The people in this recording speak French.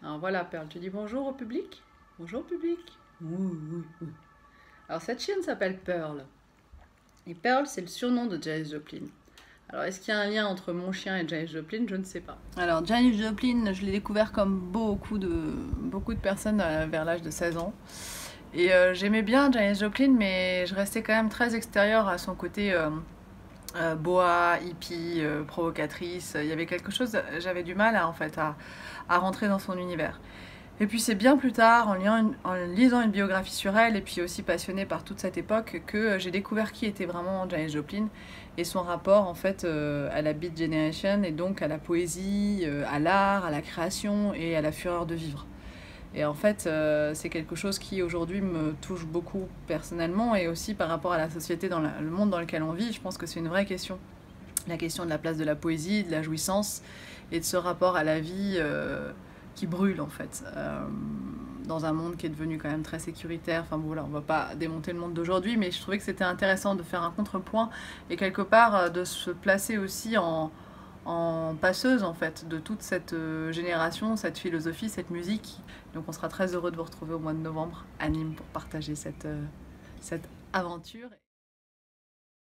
Alors voilà, Pearl, tu dis bonjour au public? Bonjour public. Oui, oui, oui. Alors cette chienne s'appelle Pearl. Et Pearl, c'est le surnom de Janis Joplin. Alors est-ce qu'il y a un lien entre mon chien et Janis Joplin? Je ne sais pas. Alors Janis Joplin, je l'ai découvert comme beaucoup de personnes vers l'âge de 16 ans. Et j'aimais bien Janis Joplin, mais je restais quand même très extérieure à son côté boa, hippie, provocatrice. Il y avait quelque chose, j'avais du mal à rentrer dans son univers. Et puis c'est bien plus tard, en lisant une biographie sur elle, et puis aussi passionnée par toute cette époque, que j'ai découvert qui était vraiment Janis Joplin et son rapport en fait à la Beat Generation et donc à la poésie, à l'art, à la création et à la fureur de vivre. Et en fait, c'est quelque chose qui aujourd'hui me touche beaucoup personnellement et aussi par rapport à la société, le monde dans lequel on vit. Je pense que c'est une vraie question. La question de la place de la poésie, de la jouissance et de ce rapport à la vie qui brûle en fait. Dans un monde qui est devenu quand même très sécuritaire. Enfin bon, voilà, on va pas démonter le monde d'aujourd'hui, mais je trouvais que c'était intéressant de faire un contrepoint et quelque part de se placer aussi en passeuse en fait de toute cette génération, cette philosophie, cette musique. Donc on sera très heureux de vous retrouver au mois de novembre à Nîmes pour partager cette aventure.